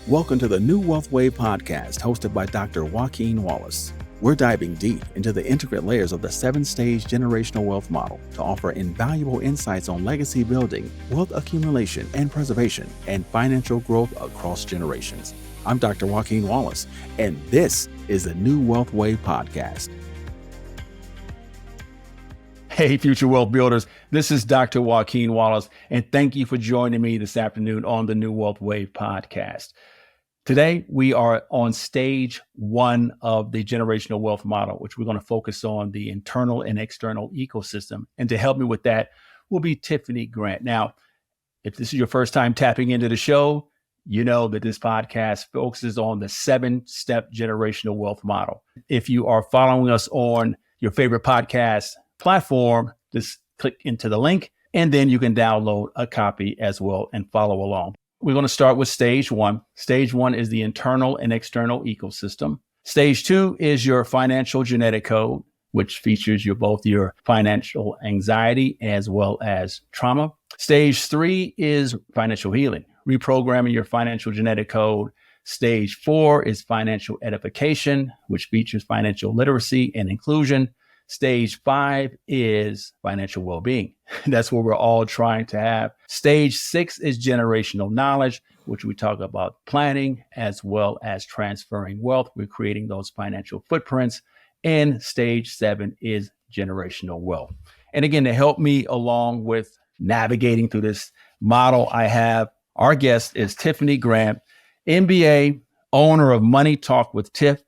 Welcome to the New Wealth Wave podcast hosted by Dr. Joaquin Wallace. We're diving deep into the intricate layers of the 7-stage generational wealth model to offer invaluable insights on legacy building, wealth accumulation and preservation, and financial growth across generations. I'm Dr. Joaquin Wallace, and this is the New Wealth Wave podcast. Hey, future wealth builders. This is Dr. Joaquin Wallace, and thank you for joining me this afternoon on the New Wealth Wave podcast. Today, we are on stage one of the generational wealth model, which we're going to focus on the internal and external ecosystem. And to help me with that will be Tiffany Grant. Now, if this is your first time tapping into the show, you know that this podcast focuses on the 7-step generational wealth model. If you are following us on your favorite podcast platform, just click into the link, and then you can download a copy as well and follow along. We're going to start with stage one. Stage one is the internal and external ecosystem. Stage two is your financial genetic code, which features both your financial anxiety as well as trauma. Stage three is financial healing, reprogramming your financial genetic code. Stage four is financial edification, which features financial literacy and inclusion. Stage 5 is financial well-being. That's what we're all trying to have. Stage 6 is generational knowledge, which we talk about planning as well as transferring wealth. We're creating those financial footprints. And stage 7 is generational wealth. And again, to help me along with navigating through this model, I have our guest is Tiffany Grant, MBA, owner of Money Talk with Tiff.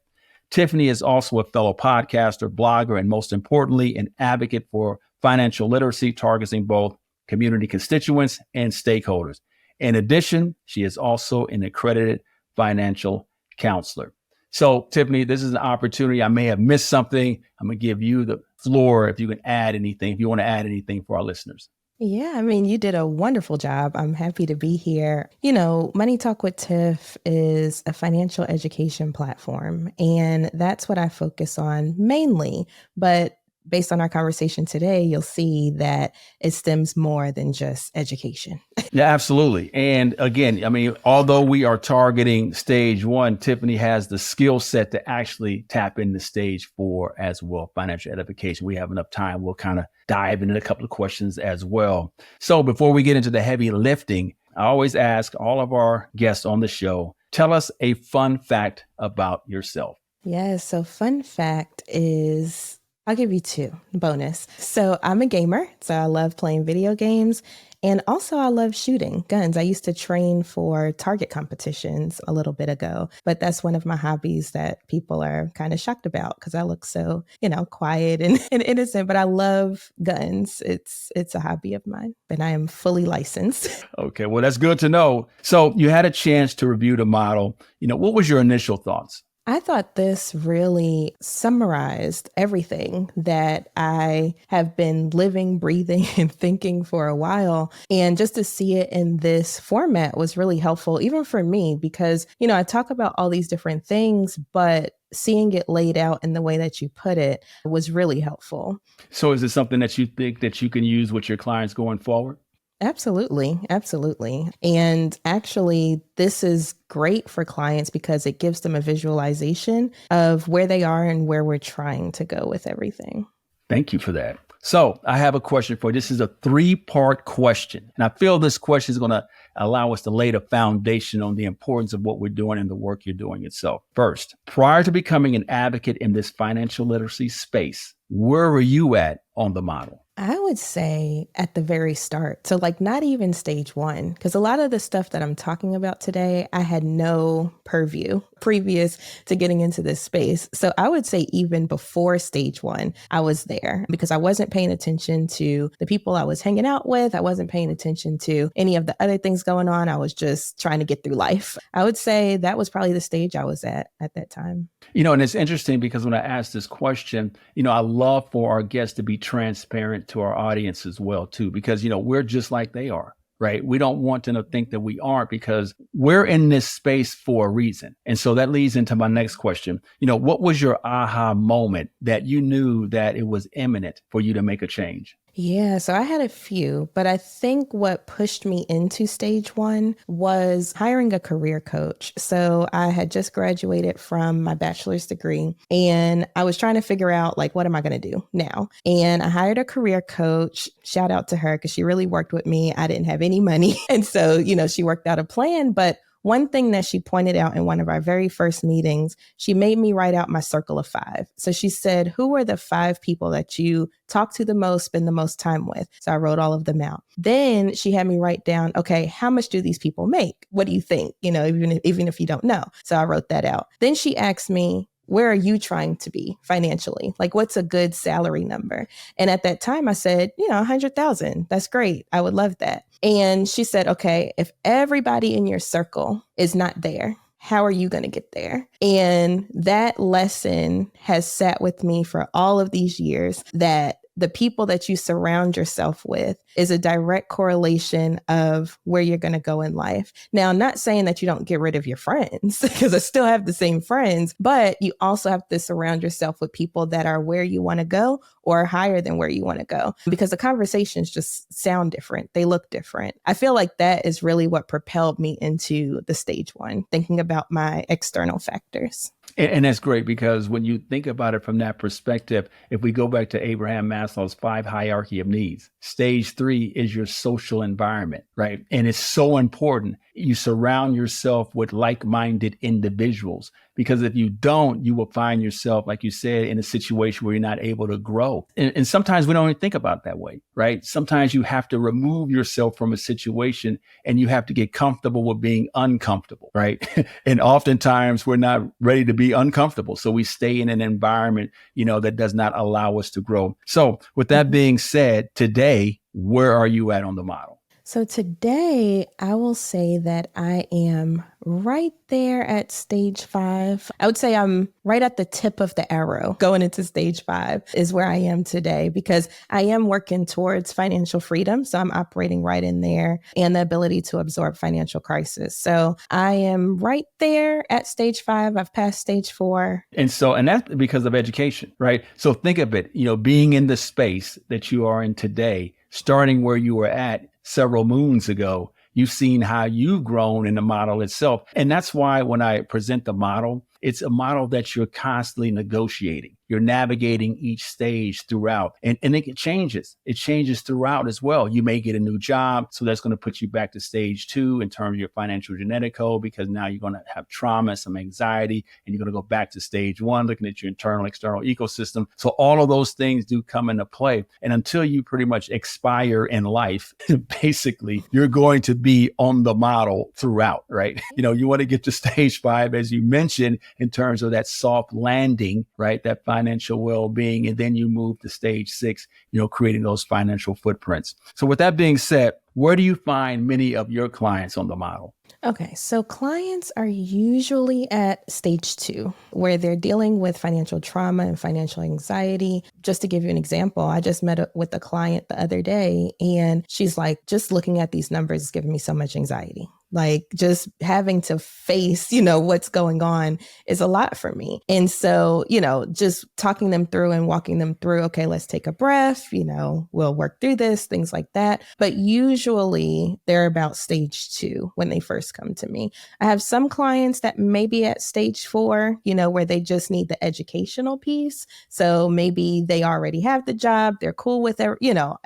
Tiffany is also a fellow podcaster, blogger, and most importantly, an advocate for financial literacy, targeting both community constituents and stakeholders. In addition, she is also an accredited financial counselor. So, Tiffany, this is an opportunity. I may have missed something. I'm going to give you the floor if you can add anything, if you want to add anything for our listeners. Yeah, you did a wonderful job. I'm happy to be here. Money Talk with Tiff is a financial education platform, and that's what I focus on mainly. But based on our conversation today, you'll see that it stems more than just education. Yeah, absolutely. And again, although we are targeting stage one, Tiffany has the skill set to actually tap into stage 4 as well, financial edification. We have enough time. We'll kind of dive into a couple of questions as well. So before we get into the heavy lifting, I always ask all of our guests on the show, tell us a fun fact about yourself. Yeah, so fun fact is, I'll give you 2 bonus. So I'm a gamer, so I love playing video games. And also I love shooting guns. I used to train for target competitions a little bit ago, but that's one of my hobbies that people are kind of shocked about because I look so, quiet and innocent, but I love guns. It's a hobby of mine, and I am fully licensed. Okay, well, that's good to know. So you had a chance to review the model. What was your initial thoughts? I thought this really summarized everything that I have been living, breathing, and thinking for a while. And just to see it in this format was really helpful, even for me, because, I talk about all these different things, but seeing it laid out in the way that you put it was really helpful. So is it something that you think that you can use with your clients going forward? Absolutely. Absolutely. And actually, this is great for clients because it gives them a visualization of where they are and where we're trying to go with everything. Thank you for that. So I have a question for you. This is a 3-part question. And I feel this question is going to allow us to lay the foundation on the importance of what we're doing and the work you're doing itself. First, prior to becoming an advocate in this financial literacy space, where were you at on the model? I would say at the very start. So not even stage 1, because a lot of the stuff that I'm talking about today, I had no purview previous to getting into this space. So I would say even before stage 1, I was there because I wasn't paying attention to the people I was hanging out with. I wasn't paying attention to any of the other things going on. I was just trying to get through life. I would say that was probably the stage I was at that time. And it's interesting because when I asked this question, I love for our guests to be transparent to our audience as well, too, because, we're just like they are, right? We don't want them to think that we aren't because we're in this space for a reason. And so that leads into my next question. What was your aha moment that you knew that it was imminent for you to make a change? Yeah, so I had a few, but I think what pushed me into stage one was hiring a career coach. So I had just graduated from my bachelor's degree and I was trying to figure out, like, what am I going to do now? And I hired a career coach. Shout out to her because she really worked with me. I didn't have any money. And so, she worked out a plan, but one thing that she pointed out in one of our very first meetings, she made me write out my circle of five. So she said, who are the five people that you talk to the most, spend the most time with? So I wrote all of them out. Then she had me write down, okay, how much do these people make? What do you think? Even if you don't know. So I wrote that out. Then she asked me, where are you trying to be financially? Like, what's a good salary number? And at that time I said, 100,000. That's great. I would love that. And she said, okay, if everybody in your circle is not there, how are you going to get there? And that lesson has sat with me for all of these years, that the people that you surround yourself with is a direct correlation of where you're going to go in life. Now, I'm not saying that you don't get rid of your friends, because I still have the same friends, but you also have to surround yourself with people that are where you want to go or higher than where you want to go, because the conversations just sound different. They look different. I feel like that is really what propelled me into the stage one, thinking about my external factors. And that's great, because when you think about it from that perspective, if we go back to Abraham Maslow's 5 hierarchy of needs, stage 3 is your social environment, right? And it's so important. You surround yourself with like-minded individuals, because if you don't, you will find yourself, like you said, in a situation where you're not able to grow. And sometimes we don't even think about it that way, right? Sometimes you have to remove yourself from a situation and you have to get comfortable with being uncomfortable, right? And oftentimes we're not ready to be uncomfortable. So we stay in an environment, that does not allow us to grow. So with that being said, today, where are you at on the model? So today, I will say that I am right there at stage 5. I would say I'm right at the tip of the arrow going into stage 5 is where I am today, because I am working towards financial freedom. So I'm operating right in there, and the ability to absorb financial crisis. So I am right there at stage 5. I've passed stage 4. And that's because of education, right? So think of it, being in the space that you are in today, starting where you were at several moons ago, you've seen how you've grown in the model itself. And that's why when I present the model, it's a model that you're constantly negotiating. You're navigating each stage throughout, and it changes. It changes throughout as well. You may get a new job, so that's going to put you back to stage 2 in terms of your financial genetic code, because now you're going to have trauma, some anxiety, and you're going to go back to stage 1, looking at your internal, external ecosystem. So all of those things do come into play. And until you pretty much expire in life, basically, you're going to be on the model throughout, right? You want to get to stage 5, as you mentioned, in terms of that soft landing, right? That financial well-being. And then you move to stage 6, creating those financial footprints. So with that being said, where do you find many of your clients on the model? Okay, so clients are usually at stage 2, where they're dealing with financial trauma and financial anxiety. Just to give you an example, I just met with a client the other day, and she's like, just looking at these numbers is giving me so much anxiety. Like, just having to face, what's going on is a lot for me. And so, just talking them through and walking them through, okay, let's take a breath, we'll work through this, things like that. But usually they're about stage 2 when they first come to me. I have some clients that may be at stage 4, where they just need the educational piece. So maybe they already have the job, they're cool with their,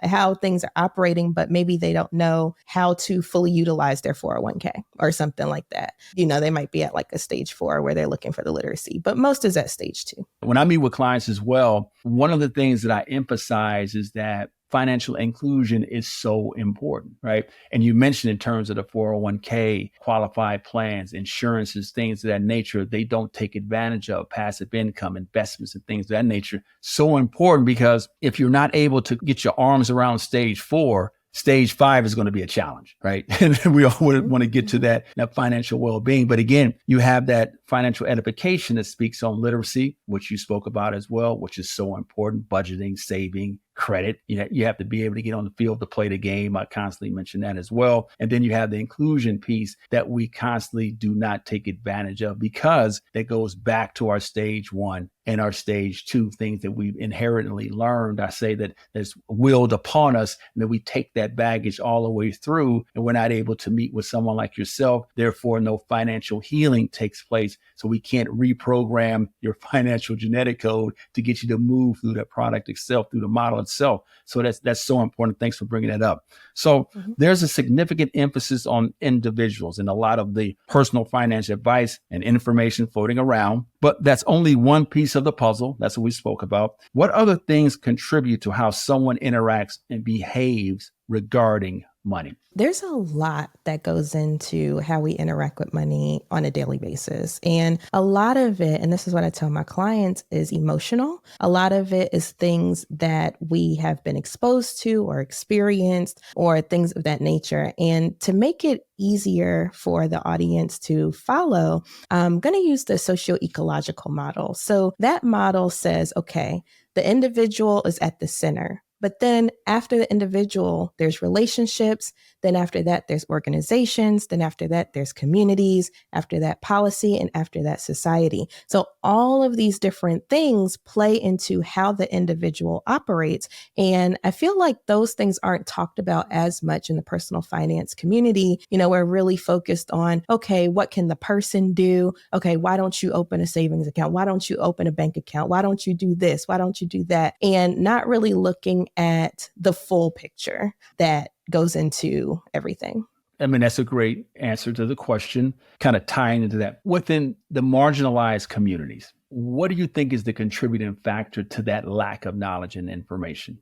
how things are operating, but maybe they don't know how to fully utilize their 401k or something like that. They might be at like a stage 4 where they're looking for the literacy, but most is at stage 2. When I meet with clients as well, one of the things that I emphasize is that financial inclusion is so important, right? And you mentioned in terms of the 401k, qualified plans, insurances, things of that nature, they don't take advantage of passive income, investments, and things of that nature. So important, because if you're not able to get your arms around stage 4, stage 5 is going to be a challenge, right? And we all want to get to that financial well-being. But again, you have that financial edification that speaks on literacy, which you spoke about as well, which is so important: budgeting, saving, credit. You have to be able to get on the field to play the game. I constantly mention that as well. And then you have the inclusion piece that we constantly do not take advantage of, because that goes back to our stage 1 in our stage 2, things that we've inherently learned. I say that there's willed upon us, and that we take that baggage all the way through, and we're not able to meet with someone like yourself. Therefore, no financial healing takes place. So we can't reprogram your financial genetic code to get you to move through that product itself, through the model itself. So that's so important. Thanks for bringing that up. So there's a significant emphasis on individuals and a lot of the personal finance advice and information floating around. But that's only one piece of the puzzle. That's what we spoke about. What other things contribute to how someone interacts and behaves regarding money? There's a lot that goes into how we interact with money on a daily basis. And a lot of it, and this is what I tell my clients, is emotional. A lot of it is things that we have been exposed to or experienced or things of that nature. And to make it easier for the audience to follow, I'm going to use the socio-ecological model. So that model says, okay, the individual is at the center. But then after the individual, there's relationships. Then after that, there's organizations. Then after that, there's communities. After that, policy. And after that, society. So all of these different things play into how the individual operates. And I feel like those things aren't talked about as much in the personal finance community. We're really focused on, okay, what can the person do? Okay, why don't you open a savings account? Why don't you open a bank account? Why don't you do this? Why don't you do that? And not really looking at the full picture that goes into everything. I mean, that's a great answer to the question, kind of tying into that. Within the marginalized communities, what do you think is the contributing factor to that lack of knowledge and information?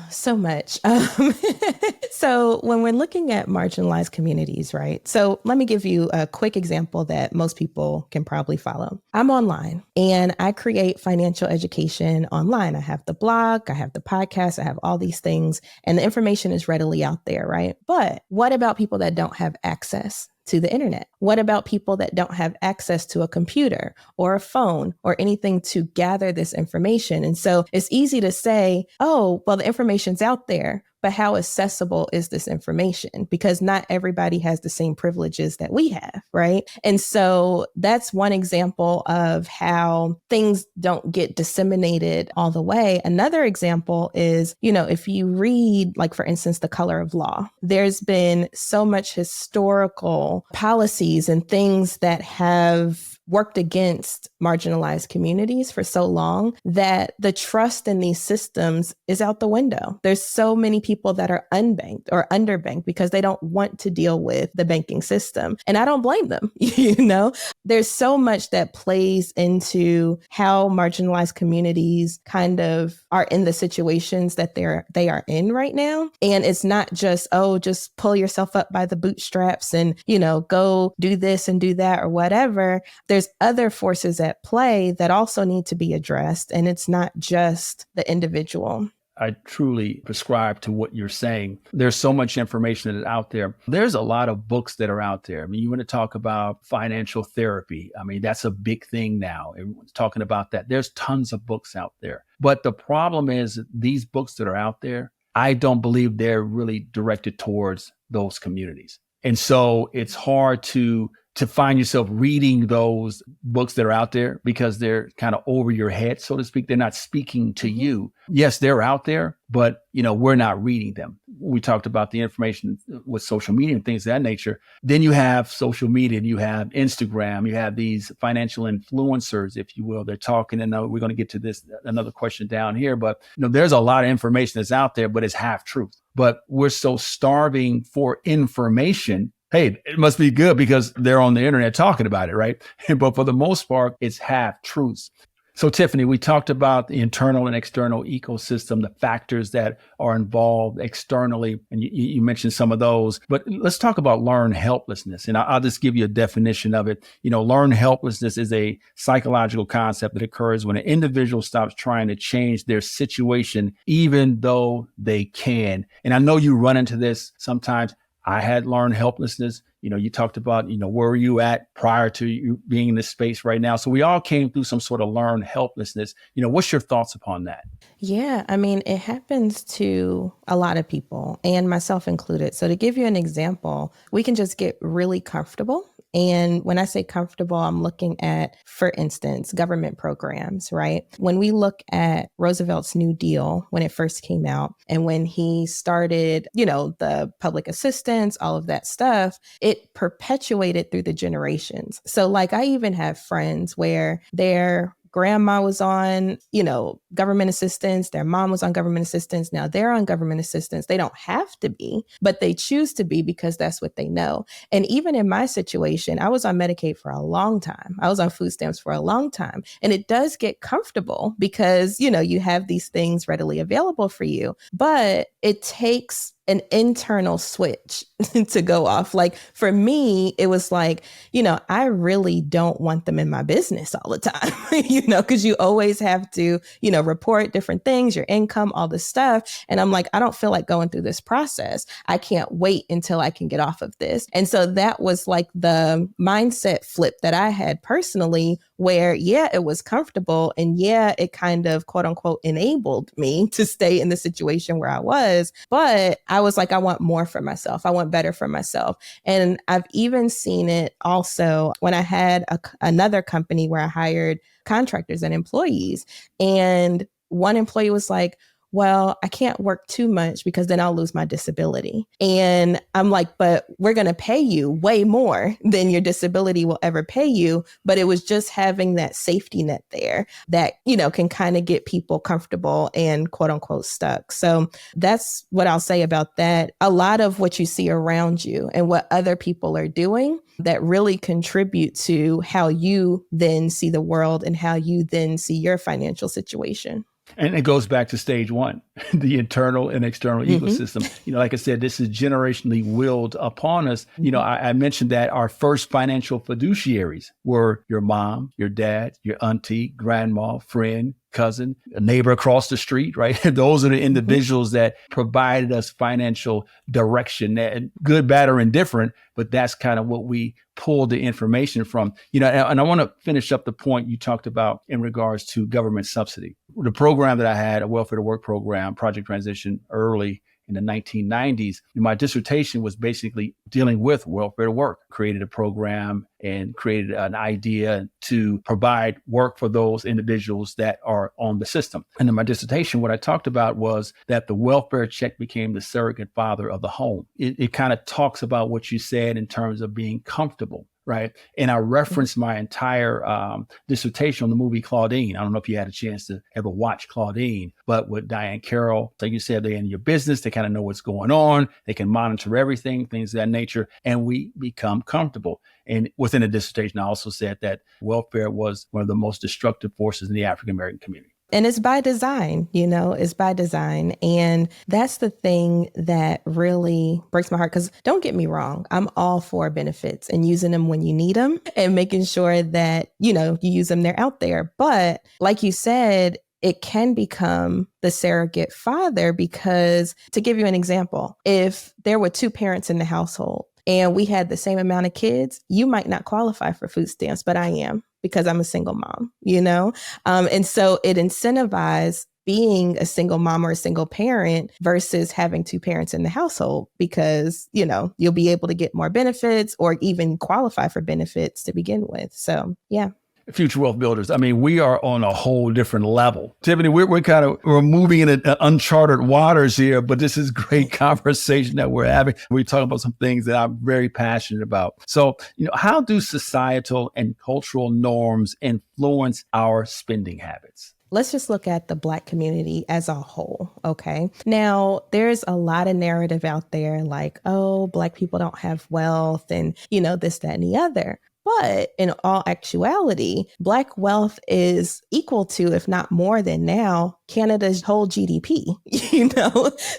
So much. So when we're looking at marginalized communities, right? So let me give you a quick example that most people can probably follow. I'm online and I create financial education online. I have the blog, I have the podcast, I have all these things, and the information is readily out there, right? But what about people that don't have access to the internet? What about people that don't have access to a computer or a phone or anything to gather this information? And so it's easy to say, oh, well, the information's out there, but how accessible is this information? Because not everybody has the same privileges that we have, right? And so that's one example of how things don't get disseminated all the way. Another example is, if you read, like, for instance, The Color of Law, there's been so much historical policies and things that have worked against marginalized communities for so long that the trust in these systems is out the window. There's so many people that are unbanked or underbanked because they don't want to deal with the banking system. And I don't blame them. There's so much that plays into how marginalized communities kind of are in the situations that they are in right now. And it's not just, just pull yourself up by the bootstraps and, go do this and do that or whatever. There's other forces at play that also need to be addressed. And it's not just the individual. I truly prescribe to what you're saying. There's so much information that's out there. There's a lot of books that are out there. I mean, you want to talk about financial therapy. I mean, that's a big thing now. Everyone's talking about that. There's tons of books out there. But the problem is these books that are out there, I don't believe they're really directed towards those communities. And so it's hard to find yourself reading those books that are out there because they're kind of over your head, so to speak. They're not speaking to you. Yes, they're out there, but we're not reading them. We talked about the information with social media and things of that nature. Then you have social media, and you have Instagram, you have these financial influencers, if you will. They're talking, and we're going to get to this, another question down here, but there's a lot of information that's out there, but it's half truth. But we're so starving for information. Hey, it must be good because they're on the internet talking about it, right? But for the most part, it's half truths. So Tiffany, we talked about the internal and external ecosystem, the factors that are involved externally, and you mentioned some of those. But let's talk about learned helplessness. And I'll just give you a definition of it. Learned helplessness is a psychological concept that occurs when an individual stops trying to change their situation, even though they can. And I know you run into this sometimes. I had learned helplessness. You talked about, where were you at prior to you being in this space right now? So we all came through some sort of learned helplessness. What's your thoughts upon that? Yeah, I mean, it happens to a lot of people and myself included. So to give you an example, we can just get really comfortable And when I say comfortable, I'm looking at, for instance, government programs, right? When we look at Roosevelt's New Deal, when it first came out and when he started, the public assistance, all of that stuff, it perpetuated through the generations. So like I even have friends where their grandma was on, government assistance. Their mom was on government assistance. Now they're on government assistance. They don't have to be, but they choose to be because that's what they know. And even in my situation, I was on Medicaid for a long time. I was on food stamps for a long time. And it does get comfortable because, you have these things readily available for you, but it takes an internal switch to go off. Like for me, it was like, I really don't want them in my business all the time, because you always have to, report different things, your income, all this stuff. And I'm like, I don't feel like going through this process. I can't wait until I can get off of this. And so that was like the mindset flip that I had personally, where, it was comfortable. And it kind of, quote unquote, enabled me to stay in the situation where I was. But I was like, I want more for myself. I want better for myself. And I've even seen it also when I had another company where I hired contractors and employees. And one employee was like, well, I can't work too much because then I'll lose my disability. And I'm like, but we're going to pay you way more than your disability will ever pay you. But it was just having that safety net there that, can kind of get people comfortable and quote unquote stuck. So that's what I'll say about that. A lot of what you see around you and what other people are doing that really contribute to how you then see the world and how you then see your financial situation. And it goes back to stage one, the internal and external ecosystem. Like I said, this is generationally willed upon us. I mentioned that our first financial fiduciaries were your mom, your dad, your auntie, grandma, friend, cousin, a neighbor across the street, right? Those are the individuals that provided us financial direction, good, bad, or indifferent, but that's kind of what we pulled the information from. And I want to finish up the point you talked about in regards to government subsidy. The program that I had, a welfare to work program, Project Transition, early in the 1990s. My dissertation was basically dealing with welfare to work, created a program and created an idea to provide work for those individuals that are on the system. And in my dissertation, what I talked about was that the welfare check became the surrogate father of the home. It kind of talks about what you said in terms of being comfortable. Right. And I referenced my entire dissertation on the movie Claudine. I don't know if you had a chance to ever watch Claudine, but with Diane Carroll, like you said, they're in your business. They kind of know what's going on. They can monitor everything, things of that nature, and we become comfortable. And within the dissertation, I also said that welfare was one of the most destructive forces in the African American community. And it's by design, it's by design. And that's the thing that really breaks my heart. Because don't get me wrong, I'm all for benefits and using them when you need them and making sure that, you use them, they're out there. But like you said, it can become the surrogate father because, to give you an example, if there were two parents in the household and we had the same amount of kids, you might not qualify for food stamps, but I am because I'm a single mom, and so it incentivized being a single mom or a single parent versus having two parents in the household because, you'll be able to get more benefits or even qualify for benefits to begin with. So, yeah. Future wealth builders. I mean, we are on a whole different level. Tiffany, we're moving in uncharted waters here, but this is great conversation that we're having. We're talking about some things that I'm very passionate about. So, how do societal and cultural norms influence our spending habits? Let's just look at the Black community as a whole, okay? Now, there's a lot of narrative out there like, oh, Black people don't have wealth and, this, that, and the other. But in all actuality, Black wealth is equal to, if not more than now, Canada's whole GDP,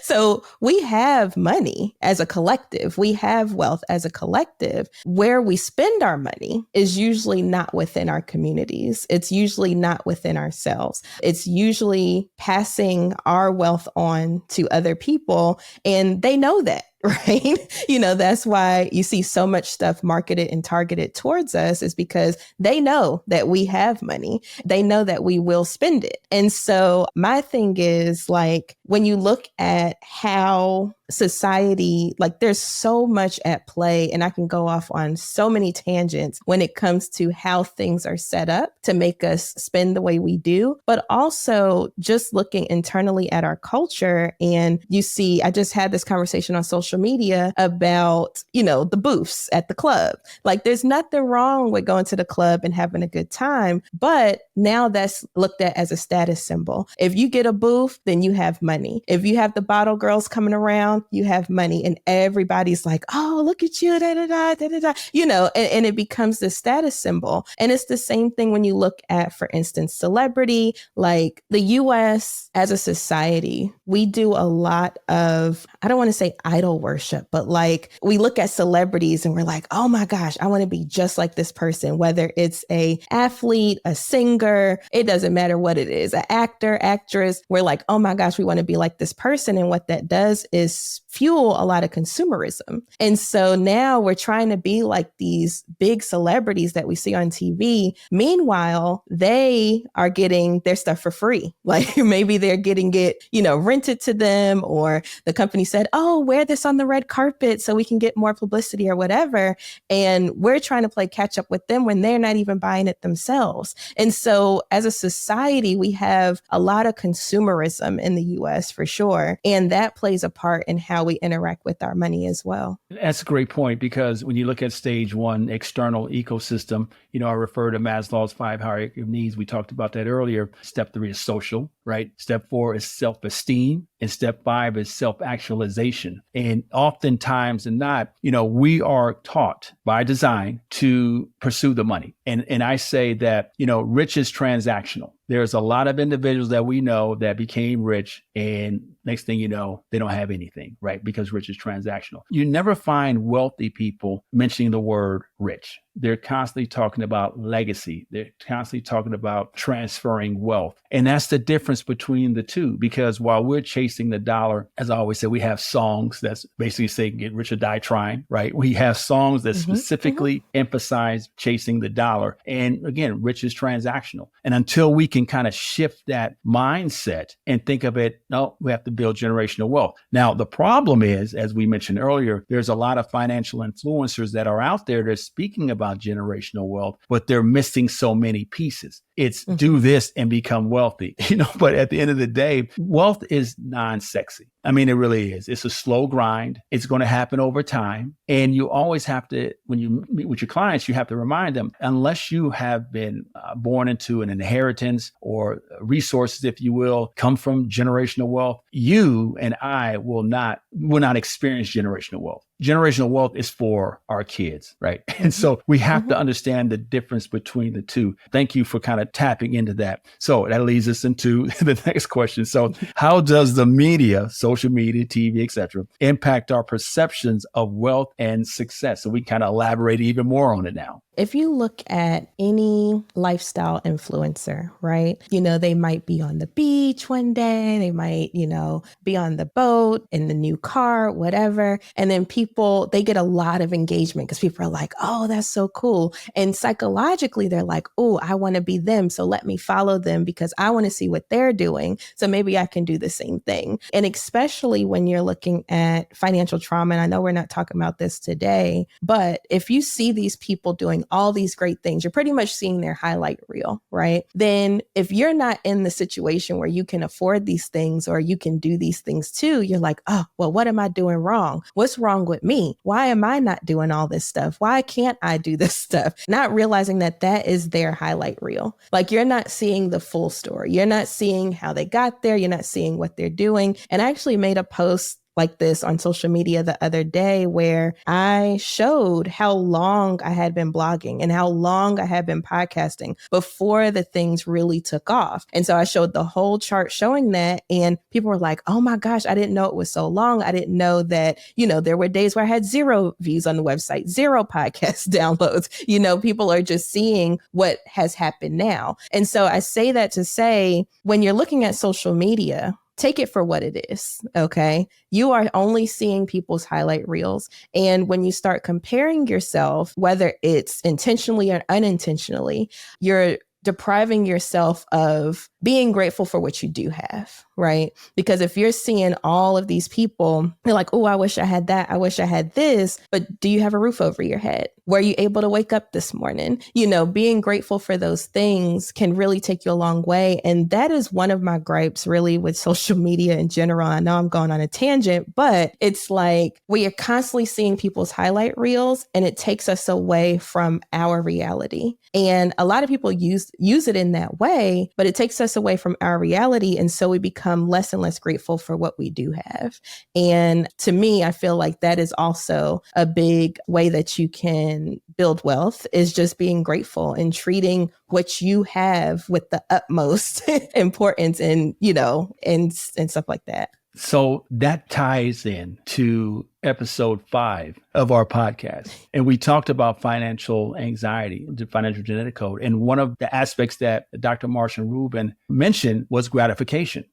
So we have money as a collective. We have wealth as a collective. Where we spend our money is usually not within our communities. It's usually not within ourselves. It's usually passing our wealth on to other people, and they know that. Right. That's why you see so much stuff marketed and targeted towards us is because they know that we have money. They know that we will spend it. And so my thing is like, when you look at how society, like there's so much at play, and I can go off on so many tangents when it comes to how things are set up to make us spend the way we do, but also just looking internally at our culture. And you see, I just had this conversation on social media about, the booths at the club. Like there's nothing wrong with going to the club and having a good time, but now that's looked at as a status symbol. If you get a booth, then you have money. If you have the bottle girls coming around, you have money, and everybody's like, oh, look at you, da da da da da da, and it becomes this status symbol. And it's the same thing when you look at, for instance, celebrity. Like the US as a society, we do a lot of, I don't want to say idol worship, but like we look at celebrities and we're like, oh my gosh, I want to be just like this person, whether it's a athlete, a singer, it doesn't matter what it is, an actor, actress. We're like, oh my gosh, we want to be like this person. And what that does is fuel a lot of consumerism. And so now we're trying to be like these big celebrities that we see on TV. Meanwhile, they are getting their stuff for free. Like maybe they're getting it, rented to them, or the company said, oh, wear this on the red carpet so we can get more publicity or whatever. And we're trying to play catch up with them when they're not even buying it themselves. And so as a society, we have a lot of consumerism in the US for sure. And that plays a part in how we interact with our money as well. That's a great point, because when you look at stage one, external ecosystem, I refer to Maslow's 5 hierarchy of needs. We talked about that earlier. Step 3 is social, right? Step 4 is self-esteem. And step 5 is self-actualization. And oftentimes and not, we are taught by design to pursue the money. And I say that, rich is transactional. There's a lot of individuals that we know that became rich, and next thing you know, they don't have anything, right? Because rich is transactional. You never find wealthy people mentioning the word rich. They're constantly talking about legacy. They're constantly talking about transferring wealth. And that's the difference between the two, because while we're chasing the dollar, as I always say, we have songs that's basically say, get rich or die trying, right? We have songs that specifically emphasize chasing the dollar. And again, rich is transactional. And until we can kind of shift that mindset and think of it, no, we have to build generational wealth. Now, the problem is, as we mentioned earlier, there's a lot of financial influencers that are out there that are speaking about generational wealth, but they're missing so many pieces. It's do this and become wealthy, but at the end of the day, wealth is non-sexy. I mean, it really is. It's a slow grind. It's going to happen over time. And you always have to, when you meet with your clients, you have to remind them, unless you have been born into an inheritance or resources, if you will, come from generational wealth, you and I will not experience generational wealth. Generational wealth is for our kids, right? And so we have to understand the difference between the two. Thank you for kind of tapping into that. So that leads us into the next question. So how does the media, social media, TV, etc., impact our perceptions of wealth and success? So we kind of elaborate even more on it now. If you look at any lifestyle influencer, right, they might be on the beach one day, they might, be on the boat, in the new car, whatever. And then people, they get a lot of engagement because people are like, oh, that's so cool. And psychologically, they're like, oh, I want to be them. So let me follow them because I want to see what they're doing. So maybe I can do the same thing. And especially when you're looking at financial trauma, and I know we're not talking about this today, but if you see these people doing all these great things, you're pretty much seeing their highlight reel, right? Then if you're not in the situation where you can afford these things or you can do these things too, you're like, oh, well, what am I doing wrong? What's wrong with me? Why am I not doing all this stuff? Why can't I do this stuff? Not realizing that that is their highlight reel. Like you're not seeing the full story. You're not seeing how they got there. You're not seeing what they're doing. And I actually made a post like this on social media the other day where I showed how long I had been blogging and how long I had been podcasting before the things really took off. And so I showed the whole chart showing that, and people were like, oh my gosh, I didn't know it was so long. I didn't know that, there were days where I had 0 views on the website, 0 podcast downloads. People are just seeing what has happened now. And so I say that to say, when you're looking at social media, take it for what it is, okay? You are only seeing people's highlight reels. And when you start comparing yourself, whether it's intentionally or unintentionally, you're depriving yourself of being grateful for what you do have, right? Because if you're seeing all of these people, you're like, oh, I wish I had that. I wish I had this. But do you have a roof over your head? Were you able to wake up this morning? Being grateful for those things can really take you a long way. And that is one of my gripes really with social media in general. I know I'm going on a tangent, but it's like we are constantly seeing people's highlight reels and it takes us away from our reality. And a lot of people use it in that way, but it takes us away from our reality. And so we become less and less grateful for what we do have. And to me, I feel like that is also a big way that you can build wealth, is just being grateful and treating what you have with the utmost importance and stuff like that. So that ties in to episode 5 of our podcast. And we talked about financial anxiety, the financial genetic code. And one of the aspects that Dr. Marshall Rubin mentioned was gratification,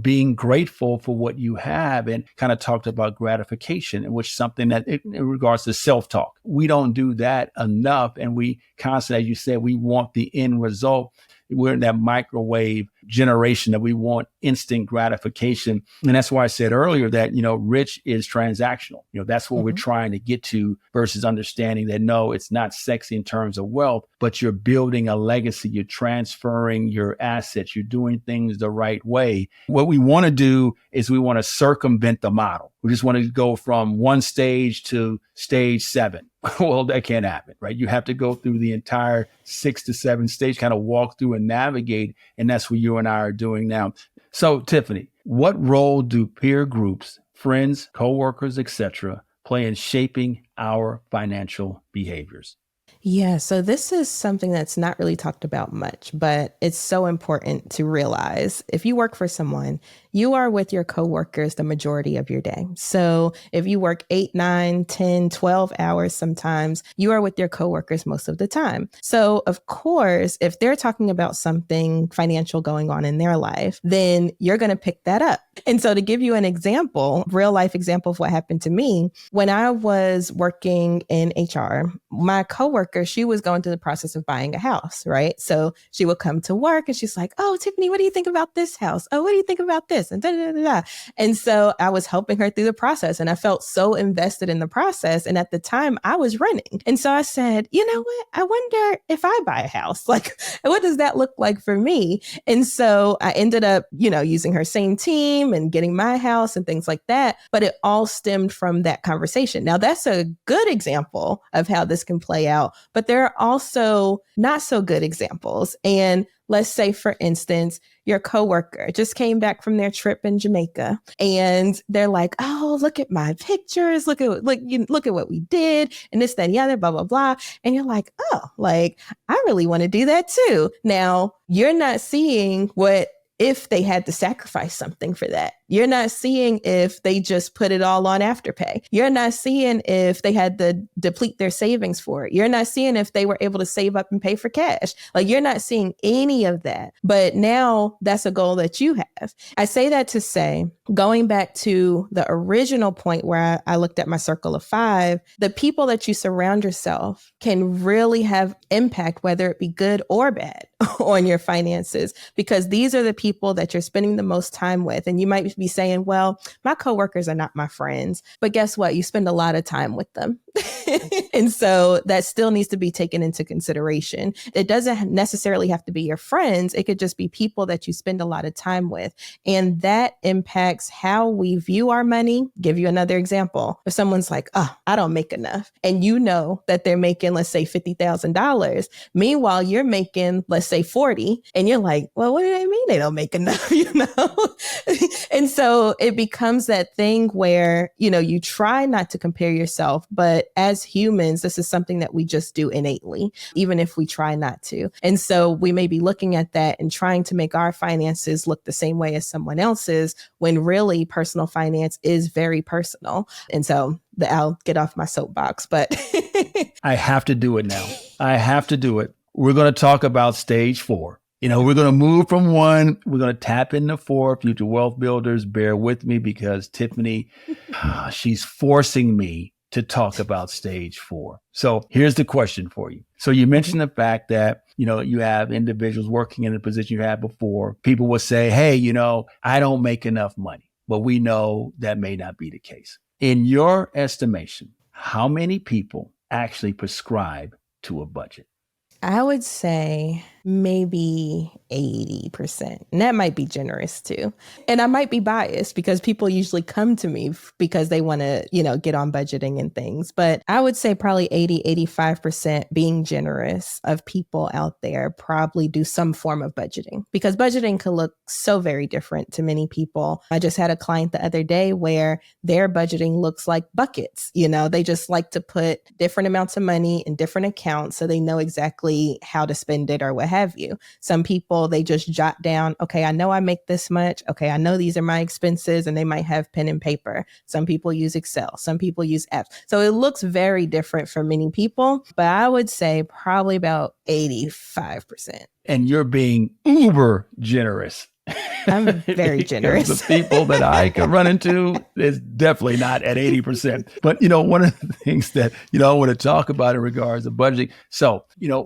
being grateful for what you have, and kind of talked about gratification, which is something that in regards to self-talk, we don't do that enough. And we constantly, as you said, we want the end result. We're in that microwave generation that we want instant gratification. And that's why I said earlier that, rich is transactional. That's what we're trying to get to, versus understanding that, no, it's not sexy in terms of wealth, but you're building a legacy. You're transferring your assets. You're doing things the right way. What we want to do is we want to circumvent the model. We just want to go from one stage to stage 7. Well, that can't happen, right? You have to go through the entire 6 to 7 stage, kind of walk through and navigate. And that's what you and I are doing now. So, Tiffany, what role do peer groups, friends, coworkers, etc., play in shaping our financial behaviors? Yeah, so this is something that's not really talked about much, but it's so important to realize. If you work for someone, you are with your coworkers the majority of your day. So if you work 8, 9, 10, 12 hours sometimes, you are with your coworkers most of the time. So of course, if they're talking about something financial going on in their life, then you're going to pick that up. And so to give you an example, real life example of what happened to me, when I was working in HR, my coworker, she was going through the process of buying a house, right? So she would come to work and she's like, oh, Tiffany, what do you think about this house? Oh, what do you think about this? And da, da, da, da. And so I was helping her through the process and I felt so invested in the process. And at the time I was renting. And so I said, you know what? I wonder if I buy a house, like, what does that look like for me? And so I ended up, using her same team and getting my house and things like that. But it all stemmed from that conversation. Now that's a good example of how this can play out, but there are also not so good examples. And let's say, for instance, your coworker just came back from their trip in Jamaica and they're like, oh, look at my pictures. Look at what we did and this, that, and the other, blah, blah, blah. And you're like, oh, like, I really want to do that too. Now, you're not seeing if they had to sacrifice something for that. You're not seeing if they just put it all on Afterpay. You're not seeing if they had to deplete their savings for it. You're not seeing if they were able to save up and pay for cash. Like, you're not seeing any of that. But now that's a goal that you have. I say that to say, going back to the original point where I looked at my circle of 5, the people that you surround yourself can really have impact, whether it be good or bad, on your finances, because these are the people that you're spending the most time with. And you might be saying, well, my coworkers are not my friends, but guess what? You spend a lot of time with them. And so that still needs to be taken into consideration. It doesn't necessarily have to be your friends. It could just be people that you spend a lot of time with. And that impacts how we view our money. Give you another example. If someone's like, oh, I don't make enough, and you know that they're making, let's say, $50,000. Meanwhile, you're making, let's say, 40, and you're like, well, what do they mean they don't make enough? And so it becomes that thing where, you try not to compare yourself, but as humans, this is something that we just do innately, even if we try not to. And so we may be looking at that and trying to make our finances look the same way as someone else's, when really personal finance is very personal. And so I'll get off my soapbox, but I have to do it now. I have to do it. We're going to talk about stage 4. We're going to move from 1. We're going to tap into 4. Future wealth builders, bear with me, because Tiffany, she's forcing me to talk about stage 4. So here's the question for you. So you mentioned the fact that, you have individuals working in the position you had before. People will say, hey, I don't make enough money. But we know that may not be the case. In your estimation, how many people actually prescribe to a budget? I would say maybe 80%. And that might be generous too. And I might be biased because people usually come to me because they want to, get on budgeting and things. But I would say probably 85% being generous of people out there probably do some form of budgeting, because budgeting could look so very different to many people. I just had a client the other day where their budgeting looks like buckets. They just like to put different amounts of money in different accounts so they know exactly how to spend it or what have you. Some people, they just jot down, okay, I know I make this much. Okay, I know these are my expenses, and they might have pen and paper. Some people use Excel. Some people use apps. So it looks very different for many people, but I would say probably about 85%. And you're being uber generous. I'm very generous. The people that I can run into is definitely not at 80%. But, one of the things that, I want to talk about in regards to budgeting. So,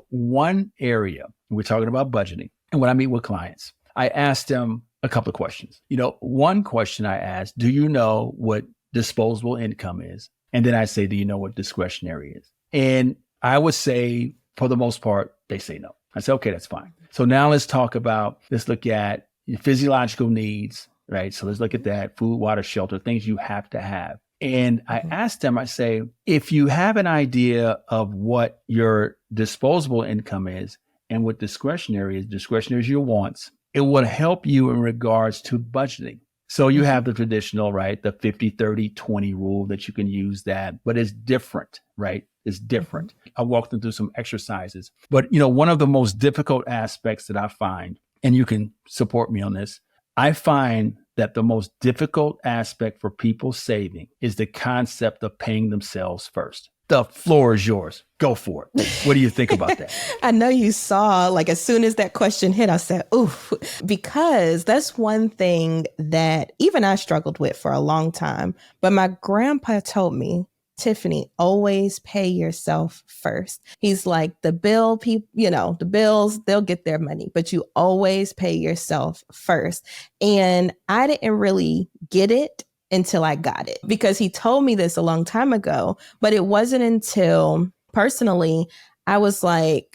one area, we're talking about budgeting. And when I meet with clients, I ask them a couple of questions. One question I ask, do you know what disposable income is? And then I say, do you know what discretionary is? And I would say, for the most part, they say no. I say, okay, that's fine. So now let's look at your physiological needs, right? So let's look at that: food, water, shelter, things you have to have. And I asked them, I say, if you have an idea of what your disposable income is and what discretionary is your wants, it would help you in regards to budgeting. So you have the traditional, right? The 50-30-20 rule that you can use that, but it's different, right? It's different. I walked them through some exercises, but one of the most difficult aspects that I find, and you can support me on this, I find that the most difficult aspect for people saving is the concept of paying themselves first. The floor is yours. Go for it. What do you think about that? I know you saw, as soon as that question hit, I said, oof, because that's one thing that even I struggled with for a long time. But my grandpa told me, Tiffany, always pay yourself first. He's like, the bills, they'll get their money, but you always pay yourself first. And I didn't really get it until I got it, because he told me this a long time ago, but it wasn't until personally I was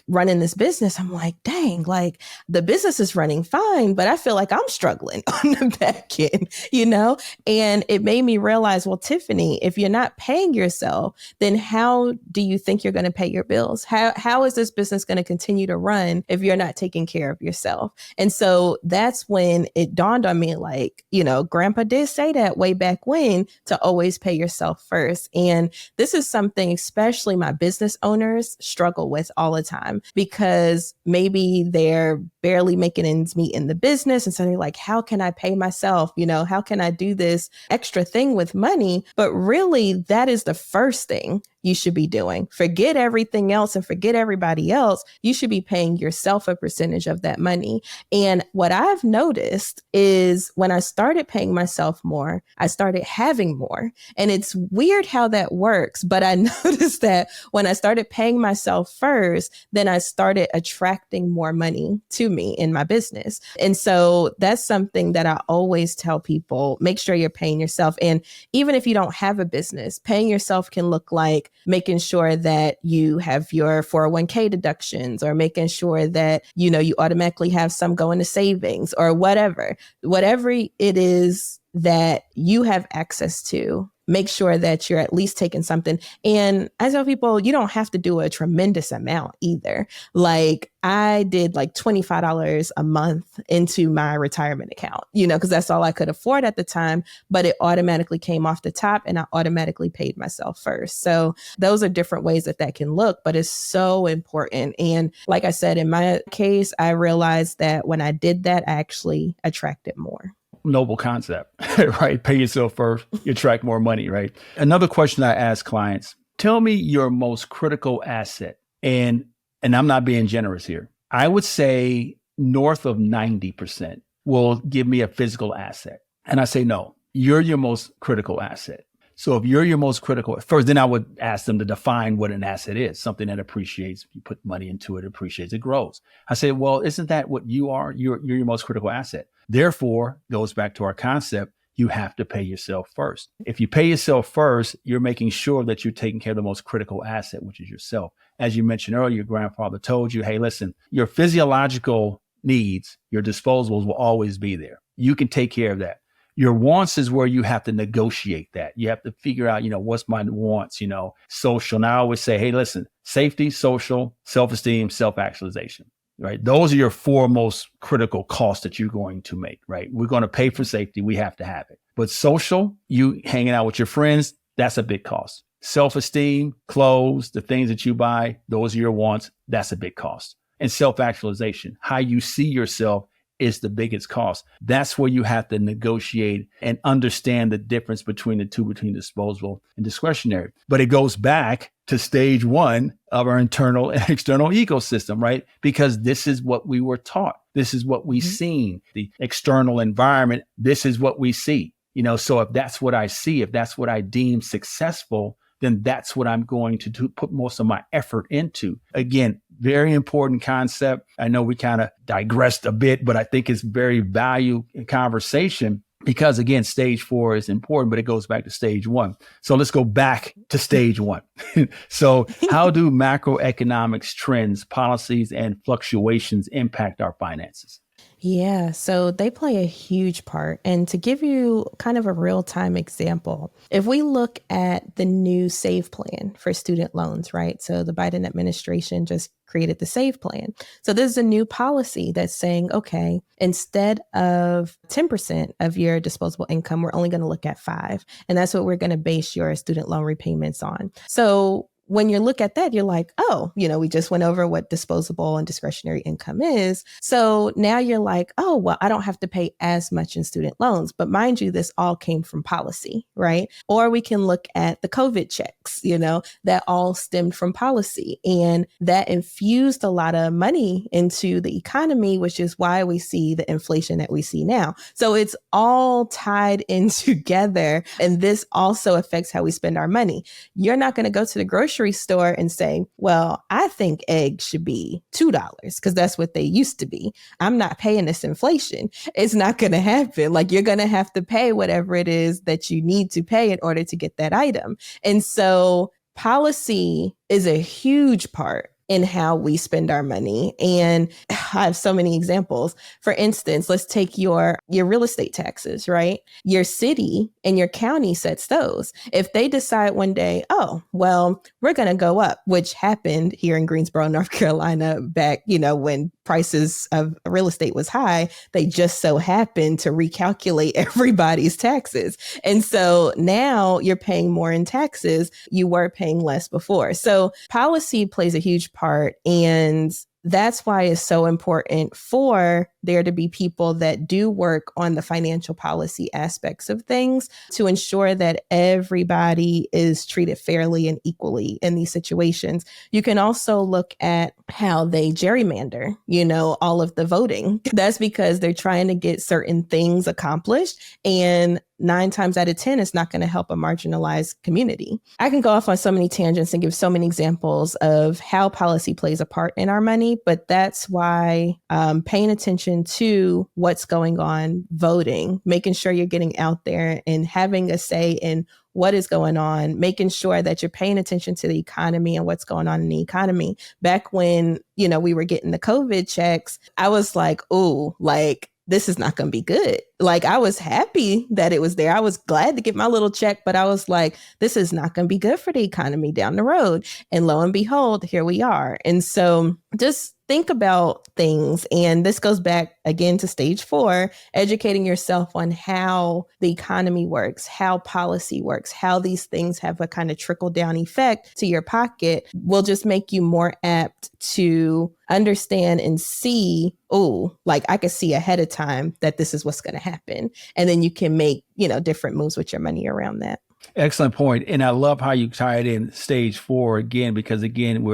running this business. I'm like, dang, the business is running fine, but I feel like I'm struggling on the back end, And it made me realize, well, Tiffany, if you're not paying yourself, then how do you think you're going to pay your bills? How is this business going to continue to run if you're not taking care of yourself? And so that's when it dawned on me, Grandpa did say that way back when, to always pay yourself first. And this is something especially my business owners struggle with all the time, because maybe they're barely making ends meet in the business. And so they're like, how can I pay myself? How can I do this extra thing with money? But really, that is the first thing you should be doing. Forget everything else and forget everybody else. You should be paying yourself a percentage of that money. And what I've noticed is when I started paying myself more, I started having more. And it's weird how that works, but I noticed that when I started paying myself first, then I started attracting more money to me in my business. And so that's something that I always tell people: make sure you're paying yourself. And even if you don't have a business, paying yourself can look like making sure that you have your 401k deductions, or making sure that, you automatically have some going to savings, or whatever it is that you have access to. Make sure that you're at least taking something. And I tell people, you don't have to do a tremendous amount either. I did $25 a month into my retirement account, because that's all I could afford at the time, but it automatically came off the top and I automatically paid myself first. So those are different ways that can look, but it's so important. And like I said, in my case, I realized that when I did that, I actually attracted more. Noble concept, right? Pay yourself first, you attract more money, right? Another question I ask clients: tell me your most critical asset. And I'm not being generous here. I would say north of 90% will give me a physical asset. And I say, no, you're your most critical asset. So if you're your most critical, first, then I would ask them to define what an asset is, something that appreciates. You put money into it, appreciates, it grows. I say, well, isn't that what you are? You're your most critical asset. Therefore, goes back to our concept, you have to pay yourself first. If you pay yourself first, you're making sure that you're taking care of the most critical asset, which is yourself. As you mentioned earlier, your grandfather told you, hey, listen, your physiological needs, your disposables will always be there. You can take care of that. Your wants is where you have to negotiate that. You have to figure out, what's my wants, social. And I always say, hey, listen, safety, social, self-esteem, self-actualization, right? Those are your four most critical costs that you're going to make, right? We're going to pay for safety. We have to have it. But social, you hanging out with your friends, that's a big cost. Self-esteem, clothes, the things that you buy, those are your wants. That's a big cost. And self-actualization, how you see yourself, is the biggest cost. That's where you have to negotiate and understand the difference between the two, between disposable and discretionary. But it goes back to stage one of our internal and external ecosystem, right? Because this is what we were taught. This is what we've seen. The external environment, this is what we see. So if that's what I see, if that's what I deem successful, then that's what I'm going to do, put most of my effort into. Again, very important concept. I know we kind of digressed a bit, but I think it's very value conversation because, again, stage 4 is important, but it goes back to stage 1. So let's go back to stage 1. So how do macroeconomics trends, policies, and fluctuations impact our finances? Yeah, so they play a huge part. And to give you kind of a real-time example, if we look at the new SAVE plan for student loans, right? So the Biden administration just created the SAVE plan. So there's a new policy that's saying, okay, instead of 10% of your disposable income, we're only going to look at 5%. And that's what we're going to base your student loan repayments on. So when you look at that, you're like, oh, we just went over what disposable and discretionary income is. So now you're like, oh, well, I don't have to pay as much in student loans. But mind you, this all came from policy, right? Or we can look at the COVID checks, that all stemmed from policy. And that infused a lot of money into the economy, which is why we see the inflation that we see now. So it's all tied in together. And this also affects how we spend our money. You're not going to go to the grocery store and say, well, I think eggs should be $2 because that's what they used to be. I'm not paying this inflation. It's not going to happen. Like, you're going to have to pay whatever it is that you need to pay in order to get that item. And so policy is a huge part in how we spend our money. And I have so many examples. For instance, let's take your real estate taxes, right? Your city and your county sets those. If they decide one day, oh, well, we're going to go up, which happened here in Greensboro, North Carolina, back, when prices of real estate was high, they just so happened to recalculate everybody's taxes. And so now you're paying more in taxes. You were paying less before. So policy plays a huge part. And that's why it's so important for there to be people that do work on the financial policy aspects of things to ensure that everybody is treated fairly and equally in these situations. You can also look at how they gerrymander, all of the voting. That's because they're trying to get certain things accomplished, and 9 times out of 10, it's not going to help a marginalized community. I can go off on so many tangents and give so many examples of how policy plays a part in our money, but that's why paying attention to what's going on, voting, making sure you're getting out there and having a say in what is going on, making sure that you're paying attention to the economy and what's going on in the economy. Back when, we were getting the COVID checks, I was like, oh, this is not going to be good. I was happy that it was there. I was glad to get my little check, but I was like, this is not going to be good for the economy down the road. And lo and behold, here we are. And so just think about things. And this goes back again to stage 4, educating yourself on how the economy works, how policy works, how these things have a kind of trickle down effect to your pocket will just make you more apt to understand and see, I could see ahead of time that this is what's going to happen. And then you can make, different moves with your money around that. Excellent point. And I love how you tie it in stage 4 again, because again,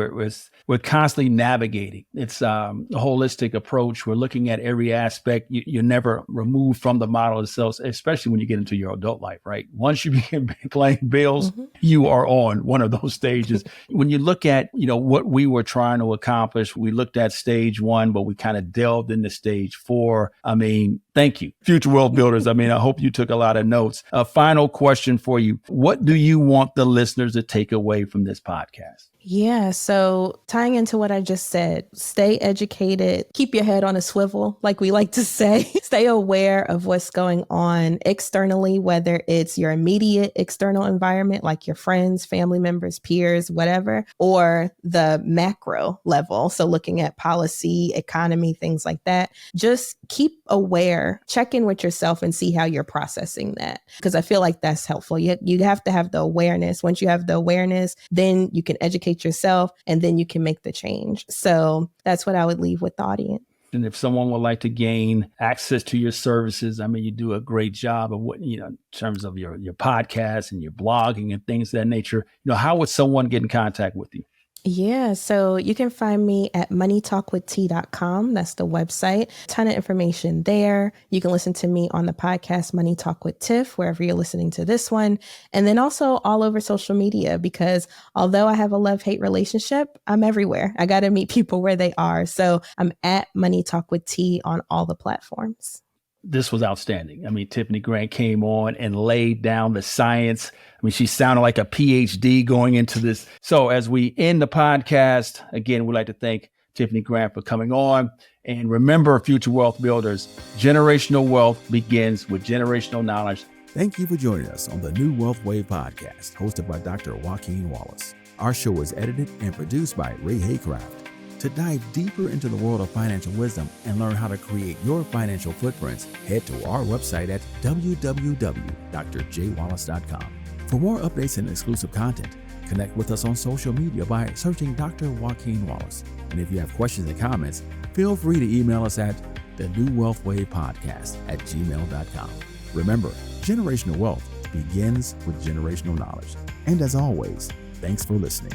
we're constantly navigating. It's a holistic approach. We're looking at every aspect. You're never removed from the model itself, especially when you get into your adult life, right? Once you begin paying bills, you are on one of those stages. When you look at, what we were trying to accomplish, we looked at stage 1, but we kind of delved into stage 4. I mean, thank you, future wealth builders. I mean, I hope you took a lot of notes. A final question for you. What do you want the listeners to take away from this podcast? Yeah. So tying into what I just said, stay educated, keep your head on a swivel, like we like to say, stay aware of what's going on externally, whether it's your immediate external environment, like your friends, family members, peers, whatever, or the macro level. So looking at policy, economy, things like that. Just keep aware, check in with yourself and see how you're processing that. Because I feel like that's helpful. You have to have the awareness. Once you have the awareness, then you can educate yourself and then you can make the change. So that's what I would leave with the audience. And if someone would like to gain access to your services, I mean, you do a great job of what, in terms of your podcast and your blogging and things of that nature. How would someone get in contact with you? Yeah, so you can find me at moneytalkwitht.com. That's the website. Ton of information there. You can listen to me on the podcast Money Talk with Tiff, wherever you're listening to this one. And then also all over social media, because although I have a love-hate relationship, I'm everywhere. I got to meet people where they are. So I'm at Money Talk with T on all the platforms. This was outstanding. I mean, Tiffany Grant came on and laid down the science. I mean, she sounded like a PhD going into this. So as we end the podcast, again, we'd like to thank Tiffany Grant for coming on. And remember, future wealth builders, generational wealth begins with generational knowledge. Thank you for joining us on the New Wealth Wave podcast, hosted by Dr. Joaquin Wallace. Our show is edited and produced by Ray Haycraft. To dive deeper into the world of financial wisdom and learn how to create your financial footprints, head to our website at www.drjwallace.com. For more updates and exclusive content, connect with us on social media by searching Dr. Joaquin Wallace. And if you have questions and comments, feel free to email us at thenewwealthwavepodcast@gmail.com. Remember, generational wealth begins with generational knowledge. And as always, thanks for listening.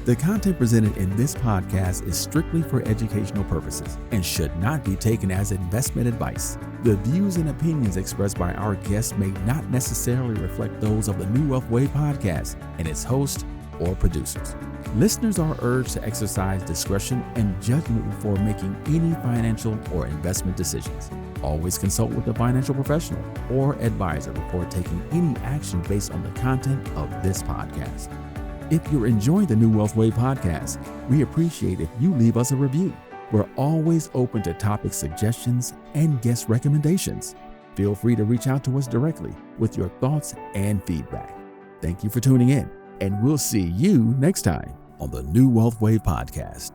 The content presented in this podcast is strictly for educational purposes and should not be taken as investment advice. The views and opinions expressed by our guests may not necessarily reflect those of the New Wealth Wave podcast and its host or producers. Listeners are urged to exercise discretion and judgment before making any financial or investment decisions. Always consult with a financial professional or advisor before taking any action based on the content of this podcast. If you're enjoying the New Wealth Wave podcast, we appreciate if you leave us a review. We're always open to topic suggestions and guest recommendations. Feel free to reach out to us directly with your thoughts and feedback. Thank you for tuning in, and we'll see you next time on the New Wealth Wave podcast.